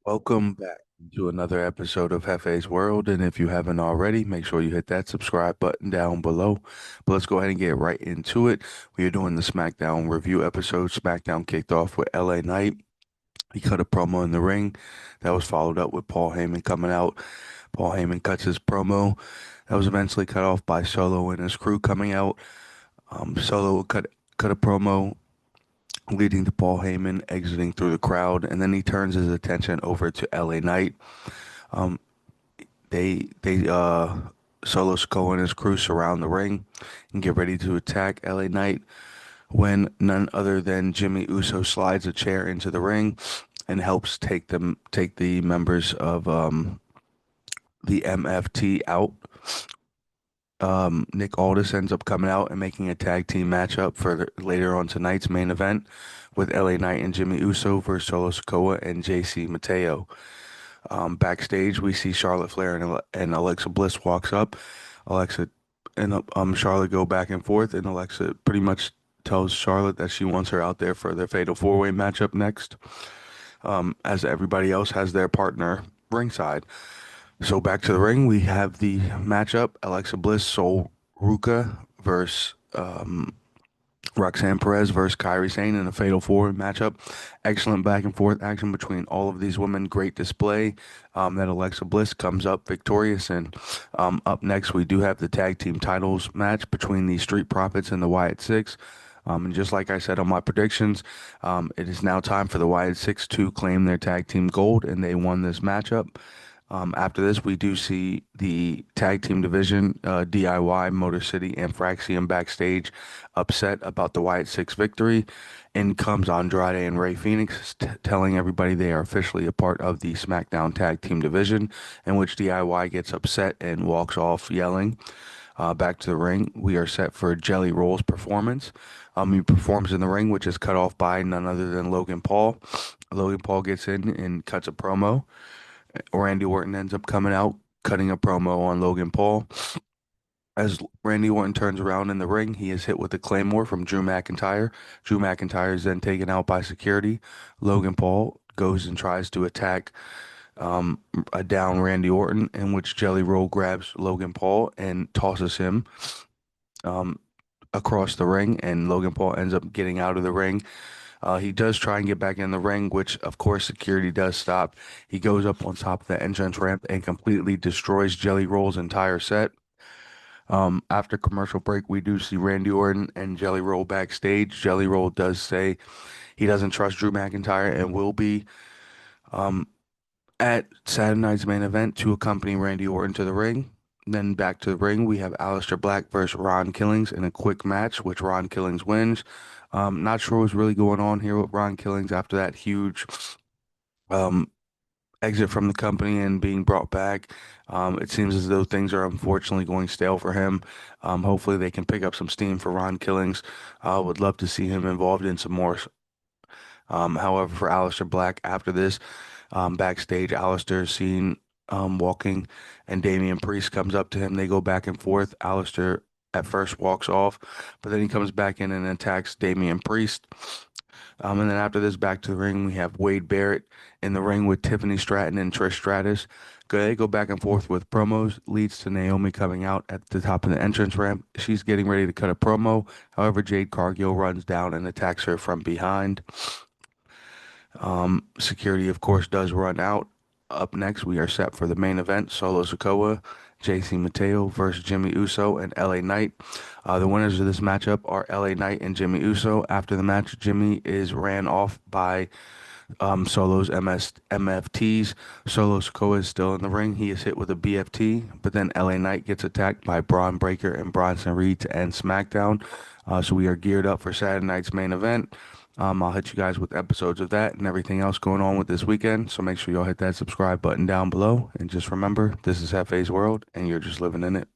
Welcome back to another episode of Hefe's World. And if you haven't already, make sure you hit that subscribe button down below. But let's go ahead and get right into it. We are doing the Smackdown review episode. Smackdown kicked off with LA Knight. He cut a promo in the ring. That was followed up with Paul Heyman coming out. Paul Heyman cuts his promo. That was eventually cut off by Solo and his crew coming out. Solo cut a promo leading to Paul Heyman exiting through the crowd, and then he turns his attention over to LA Knight. Um, they Solo Sikoa and his crew surround the ring and get ready to attack LA Knight when none other than Jimmy Uso slides a chair into the ring and helps take the members of the MFT out. Nick Aldis ends up coming out and making a tag team matchup for later on tonight's main event with LA Knight and Jimmy Uso versus Solo Sikoa and JC Mateo. Backstage, we see Charlotte Flair and Alexa Bliss walks up. Alexa and Charlotte go back and forth, and Alexa pretty much tells Charlotte that she wants her out there for the Fatal 4-Way matchup next, as everybody else has their partner ringside. So back to the ring, we have the matchup: Alexa Bliss, Sol Ruca versus Roxanne Perez versus Kairi Sane in a Fatal 4 matchup. Excellent back and forth action between all of these women. Great display. That Alexa Bliss comes up victorious. And up next, we do have the tag team titles match between the Street Profits and the Wyatt Six. And just like I said on my predictions, it is now time for the Wyatt Six to claim their tag team gold, and they won this matchup. After this, we do see the tag team division, DIY, Motor City, and Fraxium backstage upset about the Wyatt Six victory. In comes Andrade and Ray Phoenix, telling everybody they are officially a part of the SmackDown tag team division, in which DIY gets upset and walks off yelling. Back to the ring, we are set for Jelly Roll's performance. He performs in the ring, which is cut off by none other than Logan Paul. Logan Paul gets in and cuts a promo. Randy Orton ends up coming out, cutting a promo on Logan Paul. As Randy Orton turns around in the ring, he is hit with a Claymore from Drew McIntyre. Drew McIntyre is then taken out by security. Logan Paul goes and tries to attack a down Randy Orton, in which Jelly Roll grabs Logan Paul and tosses him um, across the ring, and Logan Paul ends up getting out of the ring. He does try and get back in the ring, which of course security does stop. He goes up on top of the entrance ramp and completely destroys Jelly Roll's entire set. After commercial break, we do see Randy Orton and Jelly Roll backstage. Jelly Roll does say he doesn't trust Drew McIntyre and will be um, at Saturday night's main event to accompany Randy Orton to the ring. Then back to the ring, we have Aleister Black versus Ron Killings in a quick match, which Ron Killings wins. Not sure what's really going on here with Ron Killings after that huge um, exit from the company and being brought back. It seems as though things are unfortunately going stale for him. Hopefully they can pick up some steam for Ron Killings. Would love to see him involved in some more. However, for Aleister Black, after this, backstage, Aleister is seen walking, and Damian Priest comes up to him. They go back and forth. Aleister at first walks off, but then he comes back in and attacks Damian Priest. And then after this, back to the ring, we have Wade Barrett in the ring with Tiffany Stratton and Trish Stratus. They go back and forth with promos, leads to Naomi coming out at the top of the entrance ramp. She's getting ready to cut a promo. However, Jade Cargill runs down and attacks her from behind. Security, of course, does run out. Up next, we are set for the main event: Solo Sikoa, JC Mateo versus Jimmy Uso and LA Knight. The winners of this matchup are LA Knight and Jimmy Uso. After the match, Jimmy is ran off by Solo's MFTs. Solo Sikoa is still in the ring. He is hit with a BFT, but then LA Knight gets attacked by Braun Breaker and Bronson Reed to end SmackDown. So we are geared up for Saturday night's main event. I'll hit you guys with episodes of that and everything else going on with this weekend. So make sure y'all hit that subscribe button down below. And just remember, this is Hefe's World, and you're just living in it.